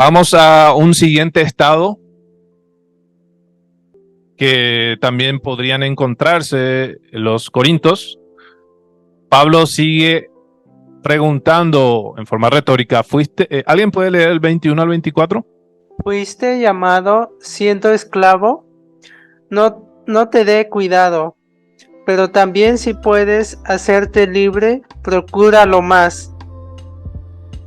Vamos a un siguiente estado que también podrían encontrarse los corintios. Pablo sigue preguntando en forma retórica, ¿alguien puede leer el 21 al 24? Fuiste llamado siendo esclavo, no te dé cuidado, pero también si puedes hacerte libre, procúralo más.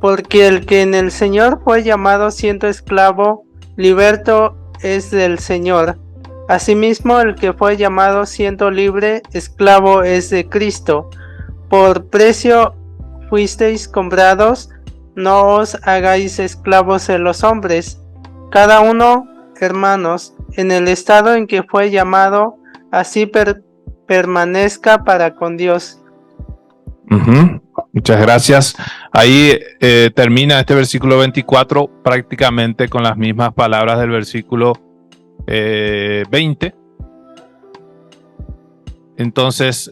Porque el que en el Señor fue llamado siendo esclavo, liberto es del Señor. Asimismo, el que fue llamado siendo libre, esclavo es de Cristo. Por precio fuisteis comprados, no os hagáis esclavos de los hombres. Cada uno, hermanos, en el estado en que fue llamado, así permanezca para con Dios. Muchas gracias. Ahí termina este versículo 24 prácticamente con las mismas palabras del versículo 20. Entonces,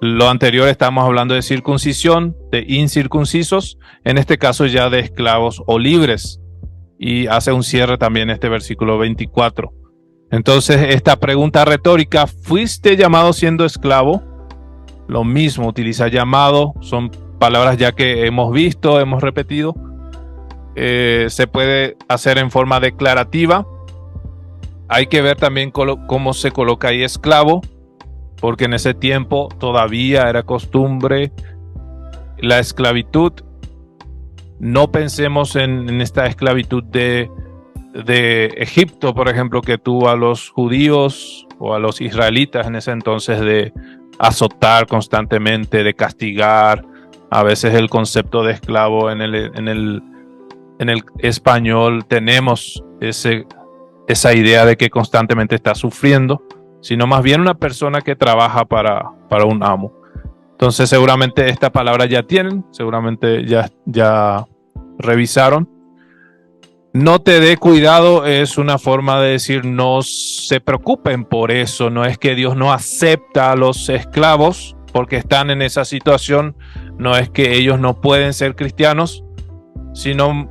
lo anterior estamos hablando de circuncisión, de incircuncisos, en este caso ya de esclavos o libres. Y hace un cierre también este versículo 24. Entonces, esta pregunta retórica, ¿fuiste llamado siendo esclavo? Lo mismo, utiliza llamado, son palabras ya que hemos visto, hemos repetido. Se puede hacer en forma declarativa. Hay que ver también cómo se coloca ahí esclavo, porque en ese tiempo todavía era costumbre la esclavitud. No pensemos en esta esclavitud de Egipto, por ejemplo, que tuvo a los judíos o a los israelitas en ese entonces de azotar constantemente, de castigar. A veces el concepto de esclavo en el español tenemos esa idea de que constantemente está sufriendo, sino más bien una persona que trabaja para un amo. Entonces seguramente esta palabra ya tienen, seguramente ya revisaron. No te dé cuidado es una forma de decir no se preocupen por eso. No es que Dios no acepta a los esclavos porque están en esa situación. No es que ellos no pueden ser cristianos, sino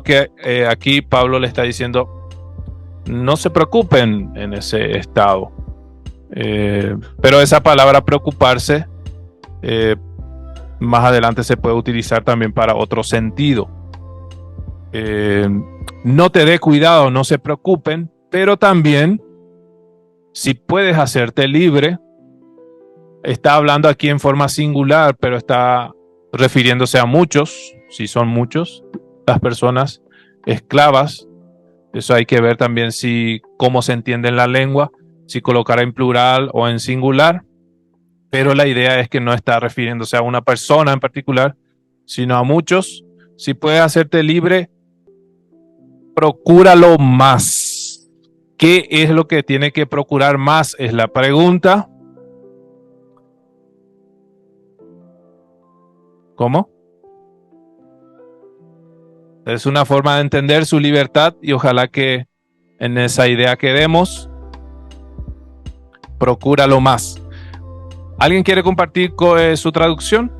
que aquí Pablo le está diciendo no se preocupen en ese estado. Pero esa palabra preocuparse más adelante se puede utilizar también para otro sentido. No te dé cuidado, no se preocupen, pero también si puedes hacerte libre. Está hablando aquí en forma singular, pero está refiriéndose a muchos, si son muchos, las personas esclavas. Eso hay que ver también cómo se entiende en la lengua, si colocar en plural o en singular. Pero la idea es que no está refiriéndose a una persona en particular, sino a muchos. Si puedes hacerte libre, procúralo más. ¿Qué es lo que tiene que procurar más? Es la pregunta. ¿Cómo? Es una forma de entender su libertad y ojalá que en esa idea quedemos. Procúralo más. ¿Alguien quiere compartir su traducción?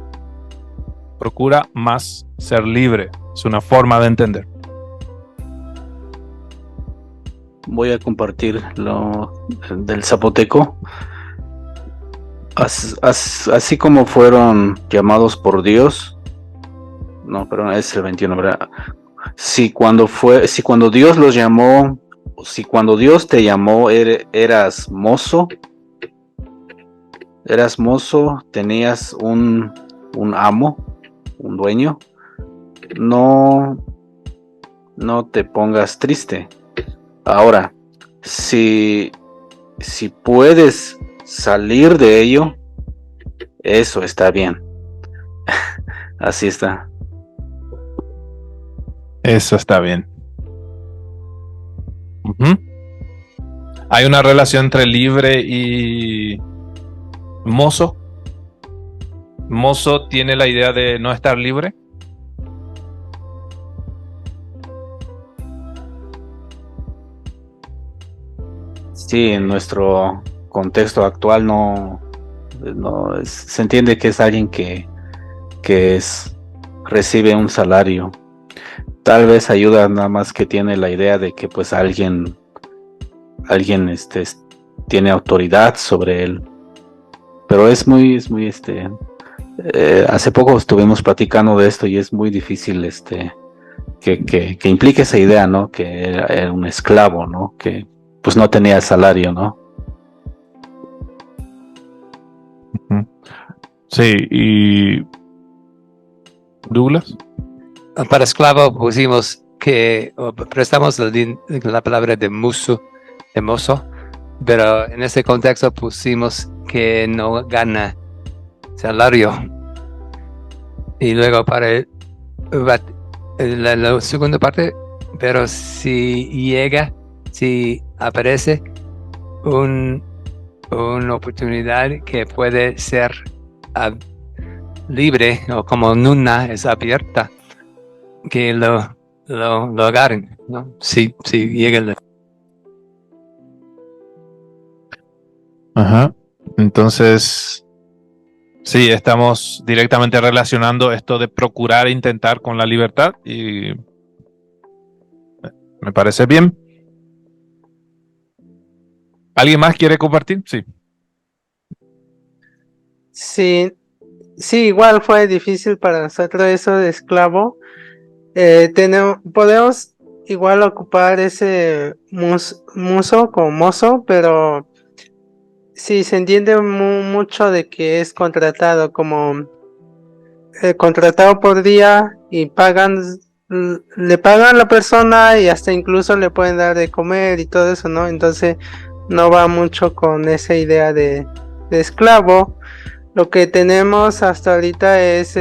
Procura más ser libre. Es una forma de entender. Voy a compartir lo del zapoteco. Así como fueron llamados por Dios. No, perdón, es el 21, ¿verdad? Si cuando Dios los llamó, si cuando Dios te llamó eras mozo, tenías un amo, un dueño, no te pongas triste. Ahora, si puedes salir de ello, eso está bien. Así está. Eso está bien. Hay una relación entre libre y mozo. Mozo tiene la idea de no estar libre. Sí, en nuestro contexto actual no se entiende que es alguien que recibe un salario. tal vez ayuda nada más que tiene la idea de que pues alguien tiene autoridad sobre él. Pero es muy hace poco estuvimos platicando de esto y es muy difícil que implique esa idea, ¿no? Que era un esclavo, ¿no? Que pues no tenía salario, ¿no? Sí, y Douglas. Para esclavo pusimos prestamos la palabra de mozo, pero en ese contexto pusimos que no gana salario. Y luego para la segunda parte, pero si aparece una oportunidad que puede ser libre, o como Nuna es abierta, que lo agarren, ¿no? Si llega Ajá. Entonces, sí, estamos directamente relacionando esto de procurar e intentar con la libertad y me parece bien. ¿Alguien más quiere compartir? Sí. Sí, sí, igual fue difícil para nosotros eso de esclavo. Podemos igual ocupar ese muso como mozo, pero sí se entiende mucho de que es contratado como contratado por día y le pagan a la persona y hasta incluso le pueden dar de comer y todo eso, ¿no? Entonces no va mucho con esa idea de esclavo. Lo que tenemos hasta ahorita es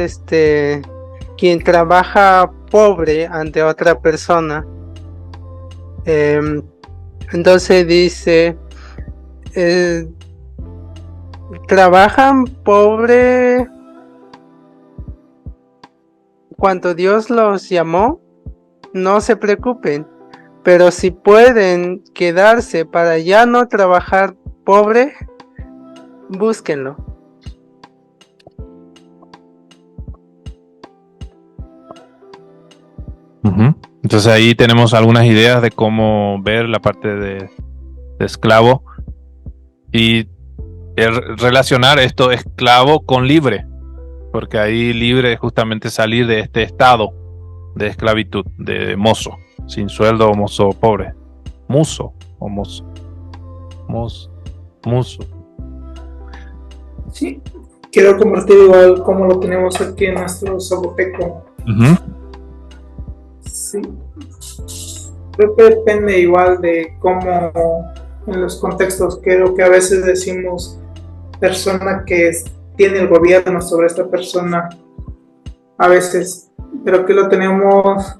quien trabaja pobre ante otra persona. Entonces dice, trabajan pobre cuando Dios los llamó, no se preocupen, pero si pueden quedarse para ya no trabajar pobre, búsquenlo. Entonces ahí tenemos algunas ideas de cómo ver la parte de esclavo y relacionar esto esclavo con libre, porque ahí libre es justamente salir de este estado de esclavitud, de mozo, sin sueldo o mozo pobre. Muso o mozo. Muso. Sí, quiero compartir igual como lo tenemos aquí en nuestro zapoteco. Sí, creo que depende igual de cómo en los contextos. Creo que a veces decimos persona que tiene el gobierno sobre esta persona, a veces, pero aquí lo tenemos.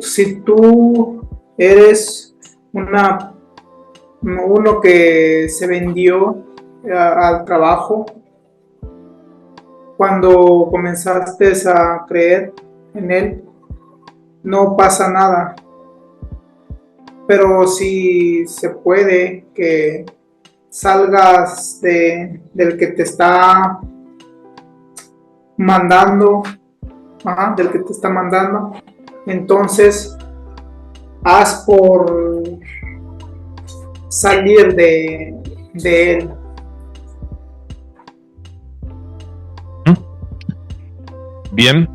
Si tú eres uno que se vendió al trabajo, cuando comenzaste a creer en él, no pasa nada. Pero si se puede que salgas del que te está mandando, entonces haz por salir de él. Bien.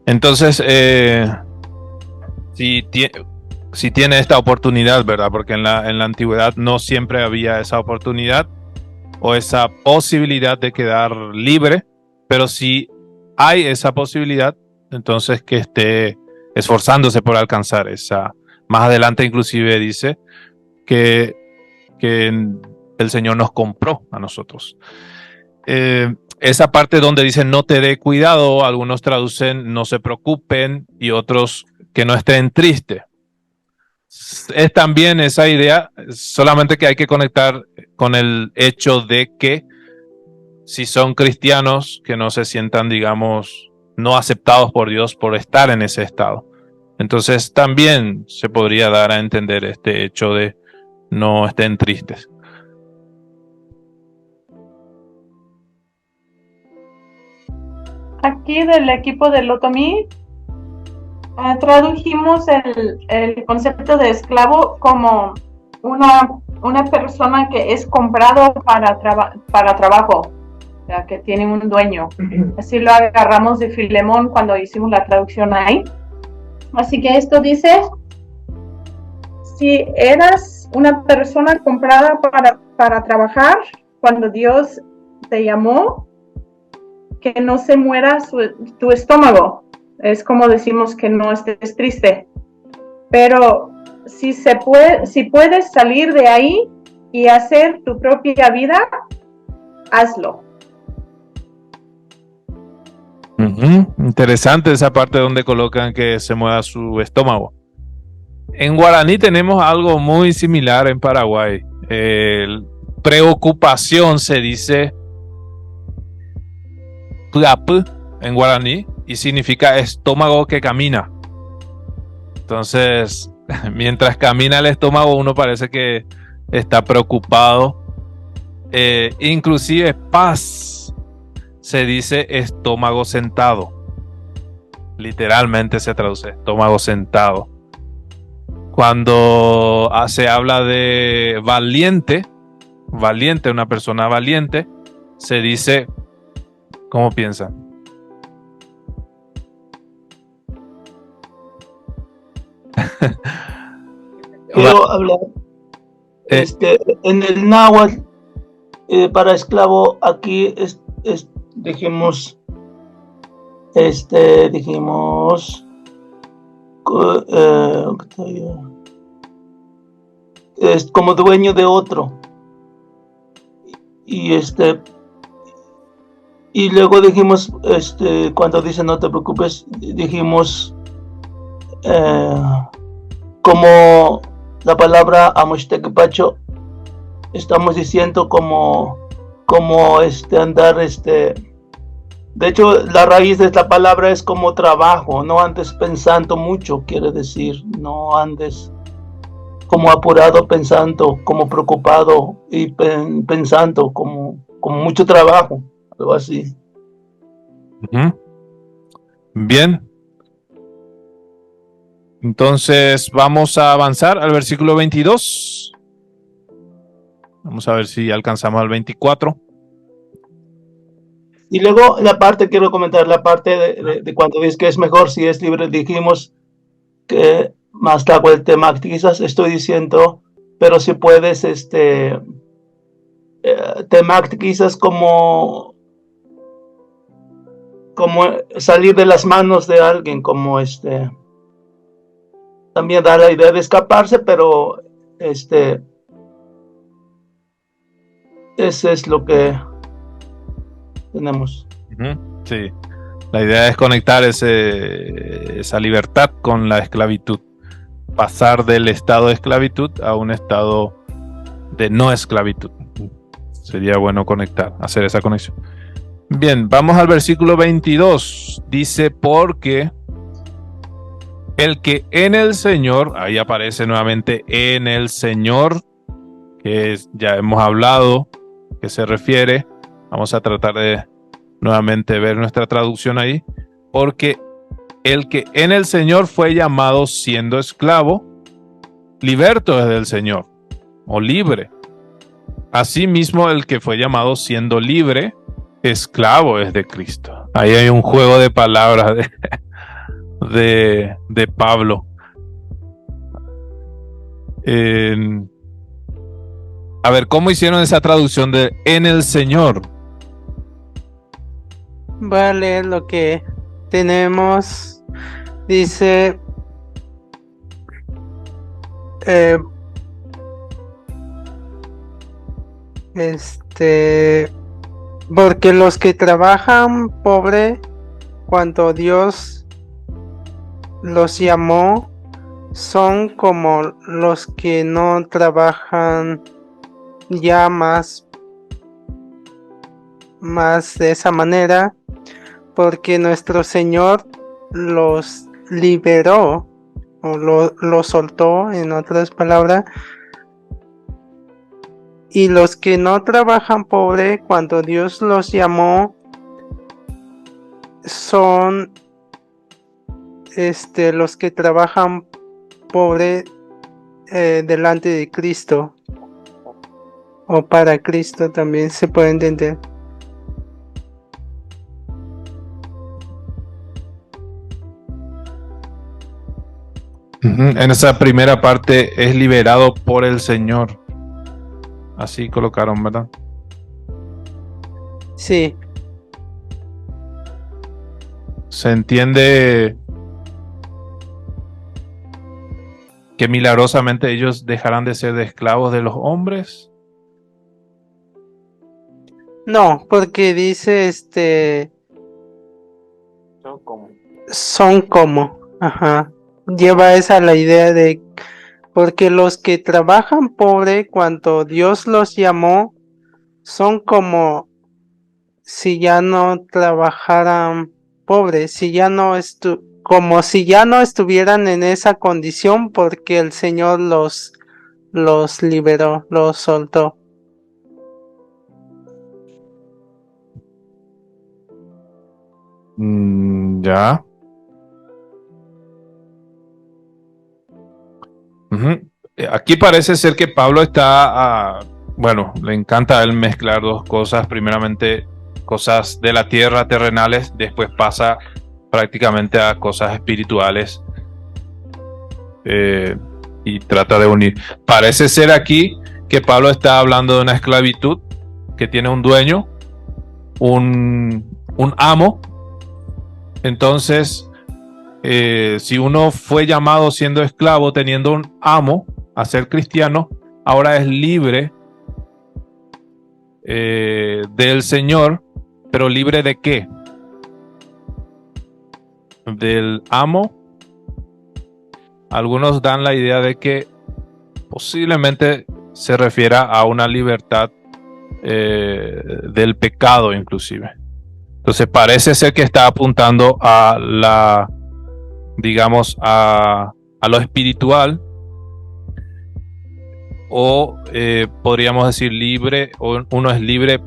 Entonces, si tiene esta oportunidad, ¿verdad? Porque en la antigüedad no siempre había esa oportunidad o esa posibilidad de quedar libre, pero si hay esa posibilidad, entonces que esté esforzándose por alcanzar esa. Más adelante inclusive dice que el Señor nos compró a nosotros. Esa parte donde dice no te dé cuidado, algunos traducen no se preocupen y otros que no estén tristes. Es también esa idea, solamente que hay que conectar con el hecho de que si son cristianos, que no se sientan, digamos, no aceptados por Dios por estar en ese estado. Entonces también se podría dar a entender este hecho de no estén tristes. aquí del equipo de Lotomí tradujimos el concepto de esclavo como una persona que es comprado para trabajo, o sea, que tiene un dueño. Así lo agarramos de Filemón cuando hicimos la traducción ahí. Así que esto dice, si eras una persona comprada para trabajar, cuando Dios te llamó, que no se muera tu estómago. Es como decimos que no estés triste. Pero si puedes salir de ahí y hacer tu propia vida, hazlo. Interesante esa parte donde colocan que se mueva su estómago. En guaraní tenemos algo muy similar en Paraguay. Preocupación se dice "puap" en guaraní y significa estómago que camina. Entonces, mientras camina el estómago, uno parece que está preocupado. Inclusive paz se dice estómago sentado. Literalmente se traduce estómago sentado. Cuando se habla de valiente, una persona valiente, se dice, ¿cómo piensan? Quiero hablar. En el náhuatl, para esclavo, aquí dijimos, es como dueño de otro. Y luego dijimos, cuando dice no te preocupes, dijimos como la palabra Amoshtekpacho, estamos diciendo como andar, de hecho la raíz de esta palabra es como trabajo, no andes pensando mucho, quiere decir, no andes como apurado pensando, como preocupado y pensando como mucho trabajo, algo así. Bien. Entonces vamos a avanzar al versículo 22. Vamos a ver si alcanzamos al 24. Y luego quiero comentar la parte de cuando dices que es mejor si es libre, dijimos que más tarde el tema quizás estoy diciendo, pero si puedes tema quizás como salir de las manos de alguien, como también da la idea de escaparse, pero ese es lo que tenemos. Sí, la idea es conectar esa libertad con la esclavitud, pasar del estado de esclavitud a un estado de no esclavitud. Sería bueno hacer esa conexión. Bien, vamos al versículo 22. Dice, porque el que en el Señor, ahí aparece nuevamente en el Señor, que ya hemos hablado, que se refiere, vamos a tratar de nuevamente ver nuestra traducción ahí, porque el que en el Señor fue llamado siendo esclavo, liberto es del Señor, o libre. Asimismo, el que fue llamado siendo libre, esclavo es de Cristo. Ahí hay un juego de palabras de Pablo. A ver, ¿cómo hicieron esa traducción de en el Señor? Voy a leer lo que tenemos. Dice porque los que trabajan pobre, cuando Dios los llamó, son como los que no trabajan ya más de esa manera, porque nuestro Señor los liberó o lo soltó, en otras palabras. Y los que no trabajan pobre, cuando Dios los llamó, son los que trabajan pobre delante de Cristo o para Cristo, también se puede entender. En esa primera parte es liberado por el Señor. Así colocaron, ¿verdad? Sí. Se entiende que milagrosamente ellos dejarán de ser de esclavos de los hombres. No, porque dice son como, ajá, lleva esa la idea de, porque los que trabajan pobre cuando Dios los llamó, son como si ya no trabajaran pobre, si ya no como si ya no estuvieran en esa condición porque el Señor los liberó, los soltó. Ya. Aquí parece ser que Pablo está, bueno, le encanta a él mezclar dos cosas. Primeramente, cosas de la tierra, terrenales, después pasa prácticamente a cosas espirituales y trata de unir. Parece ser aquí que Pablo está hablando de una esclavitud que tiene un dueño, un amo. Entonces, si uno fue llamado siendo esclavo, teniendo un amo a ser cristiano, ahora es libre del Señor, pero libre ¿de qué? Del amo. Algunos dan la idea de que posiblemente se refiera a una libertad del pecado inclusive. Entonces parece ser que está apuntando a la, digamos, a lo espiritual, o podríamos decir libre, o uno es libre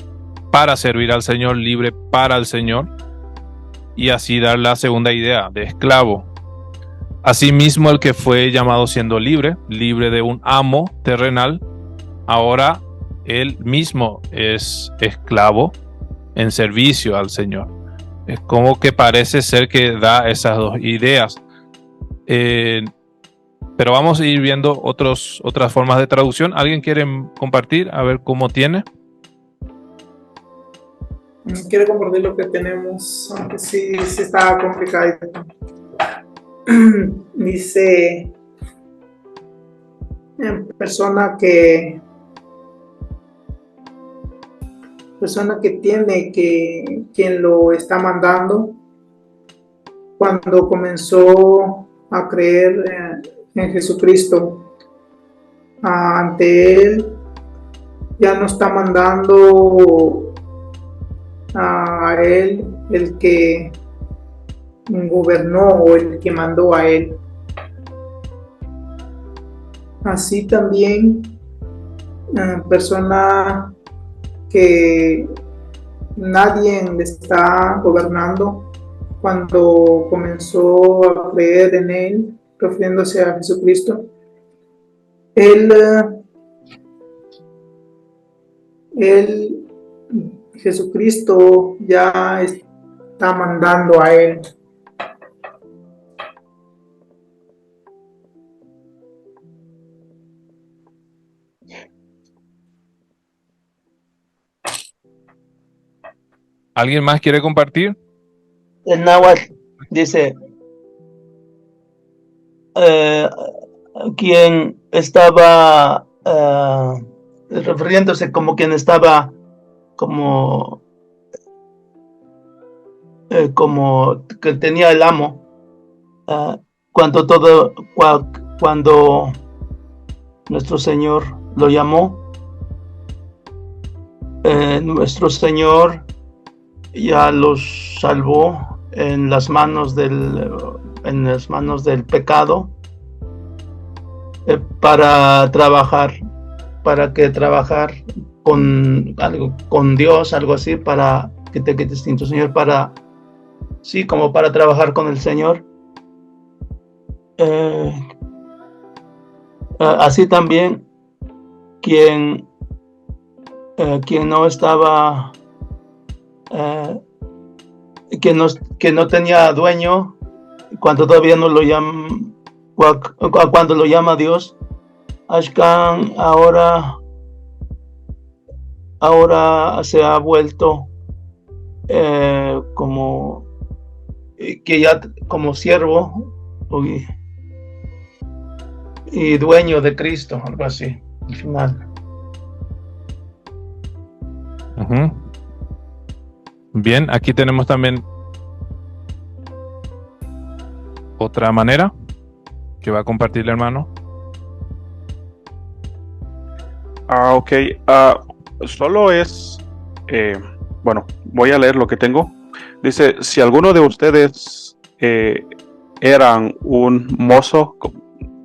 para servir al Señor, libre para el Señor, y así dar la segunda idea de esclavo. Asimismo, el que fue llamado siendo libre, libre de un amo terrenal, ahora él mismo es esclavo en servicio al Señor. Es como que parece ser que da esas dos ideas. Pero vamos a ir viendo otras formas de traducción. ¿Alguien quiere compartir? A ver cómo tiene. Quiero compartir lo que tenemos, aunque sí está complicado. Dice, persona que tiene que quien lo está mandando, cuando comenzó a creer en Jesucristo, ante él ya no está mandando a él el que gobernó o el que mandó a él. Así también persona que nadie le está gobernando, cuando comenzó a creer en él, refiriéndose a Jesucristo, Jesucristo ya está mandando a él. ¿Alguien más quiere compartir? El náhuatl dice, quien estaba refiriéndose como quien estaba como que tenía el amo, cuando nuestro Señor lo llamó, nuestro Señor ya los salvó en las manos del pecado, para trabajar con Dios, algo así, para que te distinto Señor, para sí, como para trabajar con el Señor. Así también quien no estaba, que no tenía dueño, cuando todavía no lo llaman, cuando lo llama Dios, Ashkan ahora se ha vuelto como que ya como siervo y dueño de Cristo, algo así, al final. Ujú. Bien, aquí tenemos también otra manera que va a compartir el hermano. Ok. Solo es, bueno, voy a leer lo que tengo. Dice, si alguno de ustedes eran un mozo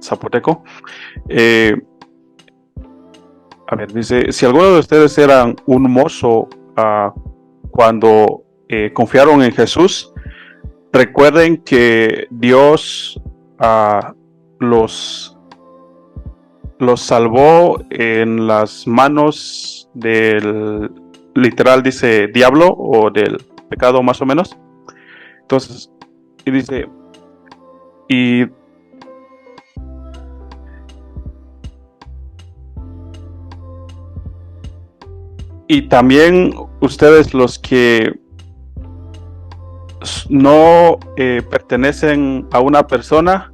zapoteco, a ver, dice, si alguno de ustedes eran un mozo cuando confiaron en Jesús, recuerden que Dios los salvó en las manos del, literal dice, diablo o del pecado más o menos. Entonces, y dice, y también ustedes los que no pertenecen a una persona,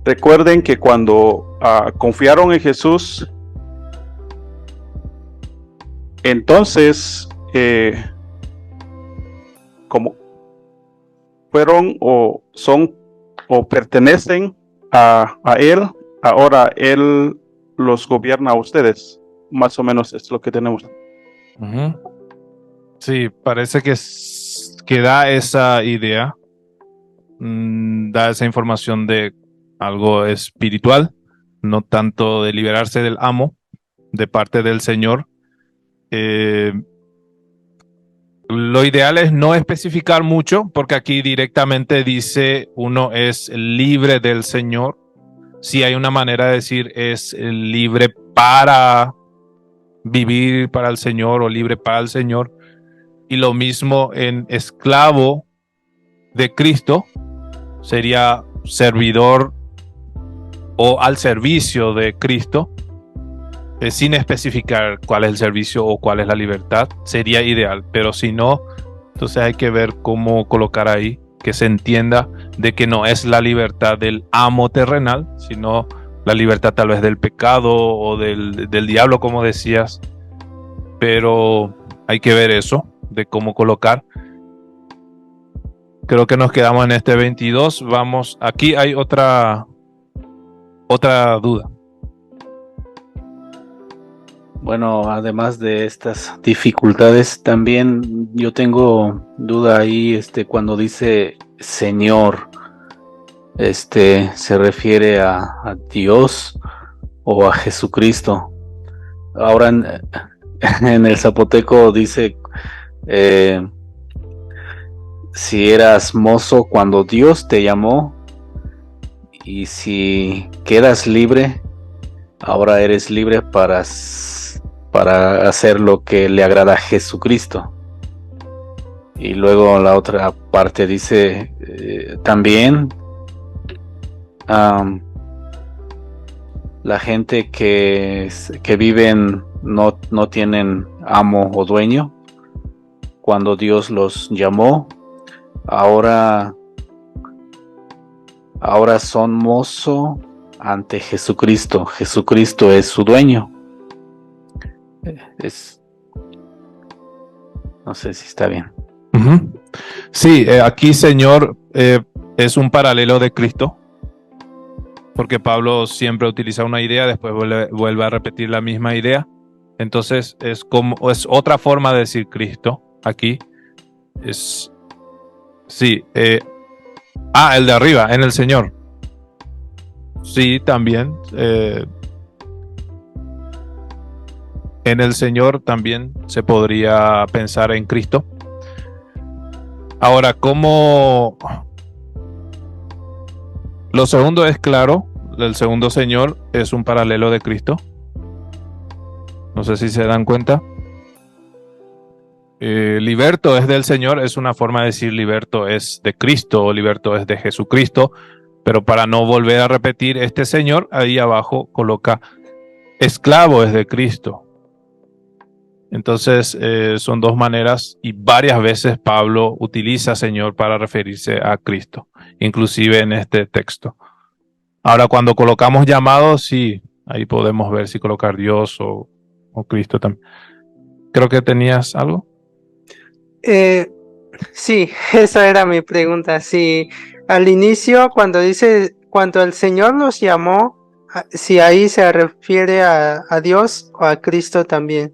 recuerden que cuando confiaron en Jesús, entonces como fueron o son o pertenecen a Él, ahora Él los gobierna a ustedes. Más o menos es lo que tenemos. Ujú. Sí, parece que da esa idea, da esa información de algo espiritual, no tanto de liberarse del amo de parte del Señor. Lo ideal es no especificar mucho, porque aquí directamente dice uno es libre del Señor. Si hay una manera de decir es libre para vivir para el Señor o libre para el Señor. Y lo mismo en esclavo de Cristo sería servidor o al servicio de Cristo, sin especificar cuál es el servicio o cuál es la libertad, sería ideal, pero si no, entonces hay que ver cómo colocar ahí, que se entienda de que no es la libertad del amo terrenal, sino la libertad tal vez del pecado o del diablo, como decías, pero hay que ver eso, de cómo colocar. Creo que nos quedamos en este 22. Vamos, aquí hay otra duda. Bueno, además de estas dificultades, también yo tengo duda ahí, cuando dice Señor, ¿se refiere a Dios o a Jesucristo? Ahora en el zapoteco dice, si eras mozo cuando Dios te llamó, y si quedas libre, ahora eres libre para hacer lo que le agrada a Jesucristo. Y luego la otra parte dice también la gente que viven no tienen amo o dueño. Cuando Dios los llamó, ahora son mozo ante Jesucristo. Jesucristo es su dueño. No sé si está bien. Uh-huh. Sí, aquí Señor es un paralelo de Cristo, porque Pablo siempre utiliza una idea, después vuelve a repetir la misma idea. Entonces es otra forma de decir Cristo. Aquí es sí, el de arriba, en el Señor. Sí, también en el Señor también se podría pensar en Cristo. Ahora, ¿cómo? Lo segundo es claro, el segundo Señor es un paralelo de Cristo. No sé si se dan cuenta. Liberto es del Señor, es una forma de decir liberto es de Cristo o liberto es de Jesucristo, pero para no volver a repetir este Señor, ahí abajo coloca esclavo es de Cristo. Entonces son dos maneras y varias veces Pablo utiliza Señor para referirse a Cristo, inclusive en este texto. Ahora cuando colocamos llamados, sí, ahí podemos ver si colocar Dios o Cristo también. Creo que tenías algo. Sí, esa era mi pregunta. Si al inicio, cuando dice, cuando el Señor los llamó, si ahí se refiere a Dios o a Cristo también.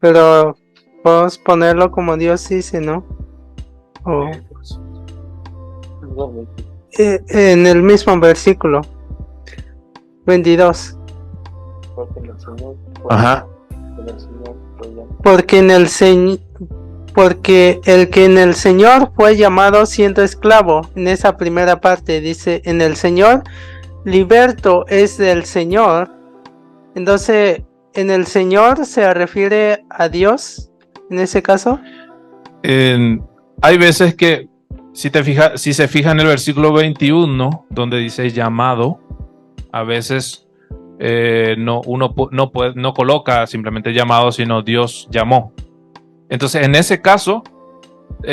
Pero podemos ponerlo como Dios dice, ¿no? O en el mismo versículo 22. Ajá. Porque el que en el Señor fue llamado siendo esclavo, en esa primera parte dice, en el Señor, liberto es del Señor. Entonces, ¿en el Señor se refiere a Dios en ese caso? Hay veces que, si se fija en el versículo 21, donde dice llamado, a veces uno no coloca simplemente llamado, sino Dios llamó. Entonces, en ese caso,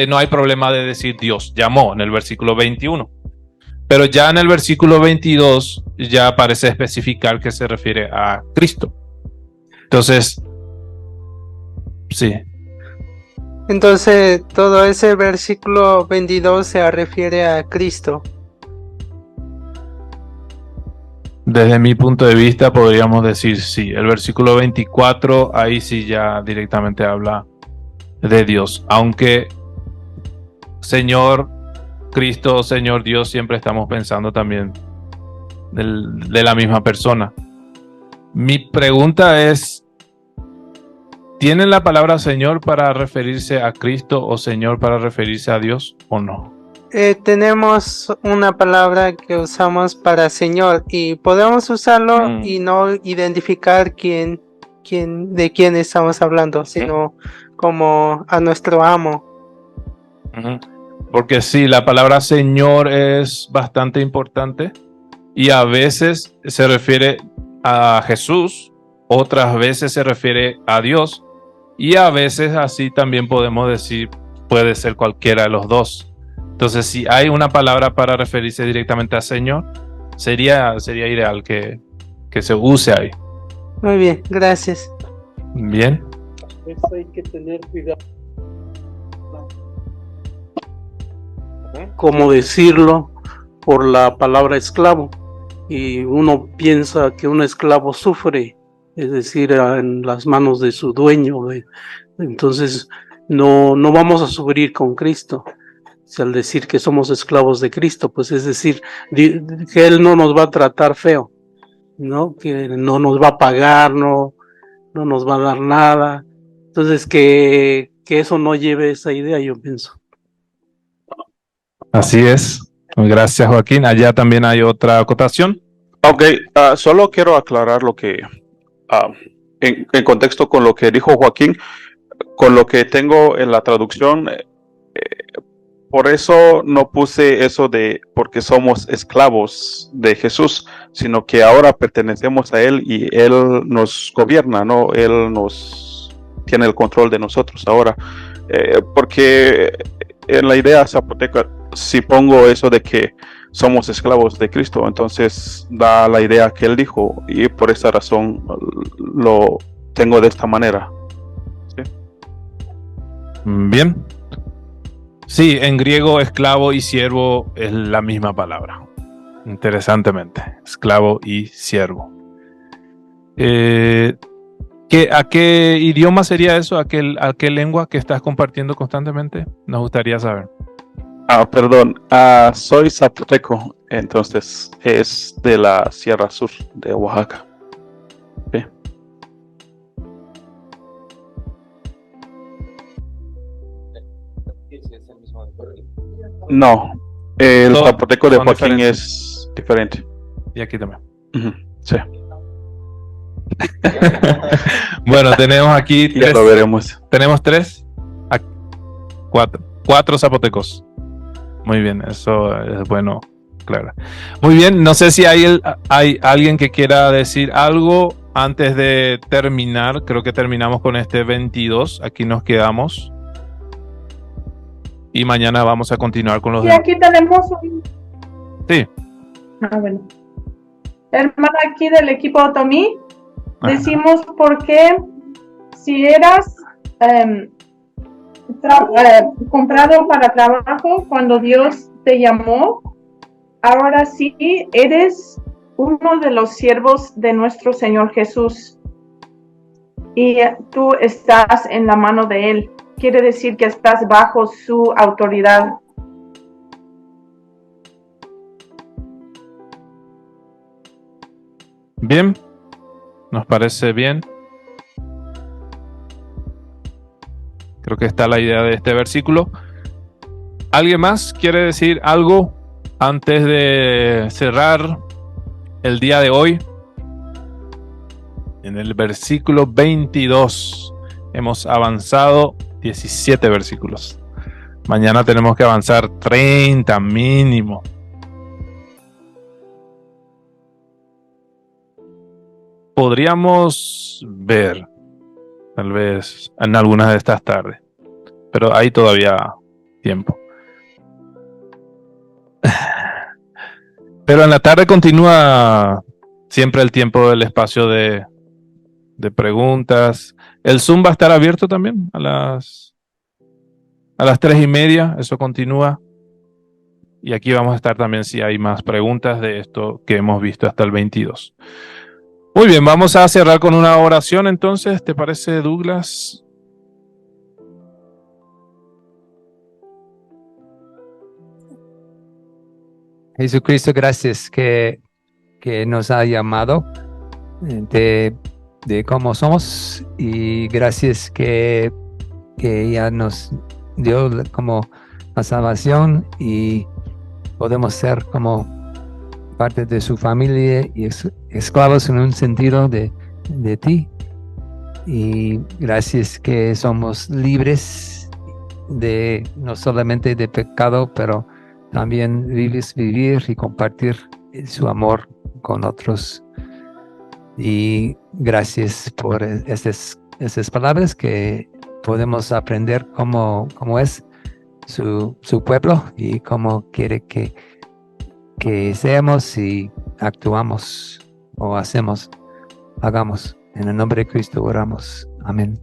no hay problema de decir Dios llamó en el versículo 21. Pero ya en el versículo 22 ya parece especificar que se refiere a Cristo. Entonces, sí. Entonces, todo ese versículo 22 se refiere a Cristo. Desde mi punto de vista podríamos decir sí. El versículo 24, ahí sí ya directamente habla de Dios. Aunque Señor Cristo, Señor Dios, siempre estamos pensando también de la misma persona. Mi pregunta es, ¿tienen la palabra Señor para referirse a Cristo o Señor para referirse a Dios o no? Tenemos una palabra que usamos para Señor y podemos usarlo y no identificar de quién estamos hablando, sino como a nuestro amo. Porque sí, la palabra Señor es bastante importante y a veces se refiere a Jesús, otras veces se refiere a Dios y a veces así también podemos decir, puede ser cualquiera de los dos. Entonces, si hay una palabra para referirse directamente a Señor, sería ideal que se use ahí. Muy bien, gracias. Bien. Eso hay que tener cuidado. Cómo decirlo por la palabra esclavo. Y uno piensa que un esclavo sufre, es decir, en las manos de su dueño. Entonces, no vamos a sufrir con Cristo. Si al decir que somos esclavos de Cristo, pues es decir, que Él no nos va a tratar feo, ¿no? Que no nos va a pagar, no nos va a dar nada. Entonces, que eso no lleve esa idea, yo pienso. Así es. Gracias, Joaquín. Allá también hay otra acotación. Ok, solo quiero aclarar lo que, en contexto con lo que dijo Joaquín, con lo que tengo en la traducción, por eso no puse eso de porque somos esclavos de Jesús, sino que ahora pertenecemos a Él y Él nos gobierna, ¿no? Él nos tiene el control de nosotros ahora. Porque en la idea zapoteca, si pongo eso de que somos esclavos de Cristo, entonces da la idea que Él dijo y por esa razón lo tengo de esta manera. ¿Sí? Bien. Sí, en griego esclavo y siervo es la misma palabra. Interesantemente, esclavo y siervo. ¿A qué idioma sería eso? ¿A qué lengua que estás compartiendo constantemente? Nos gustaría saber. Perdón, soy zapoteco, entonces es de la Sierra Sur de Oaxaca. ¿Sí? No, el Todos zapoteco de son Joaquín diferentes. es diferente. Y aquí también. Ujú, sí, Bueno, tenemos aquí ya lo veremos. tenemos cuatro zapotecos. Muy bien, eso es bueno, claro. Muy bien, no sé si hay alguien que quiera decir algo antes de terminar. Creo que terminamos con este 22. Aquí nos quedamos. Y mañana vamos a continuar con los Y demás. aquí tenemos un... Sí. Bueno. Hermana aquí del equipo Otomí, Ajá. decimos porque si eras comprado para trabajo cuando Dios te llamó, ahora sí eres uno de los siervos de nuestro Señor Jesús y tú estás en la mano de Él. Quiere decir que estás bajo su autoridad. Bien, nos parece bien. Creo que está la idea de este versículo. ¿Alguien más quiere decir algo antes de cerrar el día de hoy? En el versículo 22 hemos avanzado 17 versículos. Mañana tenemos que avanzar 30 mínimo. Podríamos ver, tal vez, en algunas de estas tardes, pero hay todavía tiempo. Pero en la tarde continúa siempre el tiempo del espacio de preguntas. El Zoom va a estar abierto también a las 3:30, eso continúa. Y aquí vamos a estar también si hay más preguntas de esto que hemos visto hasta el 22. Muy bien, vamos a cerrar con una oración entonces, ¿te parece, Douglas? Jesucristo, gracias que nos ha llamado de cómo somos y gracias que ya nos dio como la salvación y podemos ser como parte de su familia y esclavos en un sentido de ti. Y gracias que somos libres de no solamente de pecado, pero también vivir y compartir su amor con otros. Y gracias por esas palabras que podemos aprender cómo es su pueblo y cómo quiere que seamos y actuamos o hagamos. En el nombre de Cristo oramos. Amén.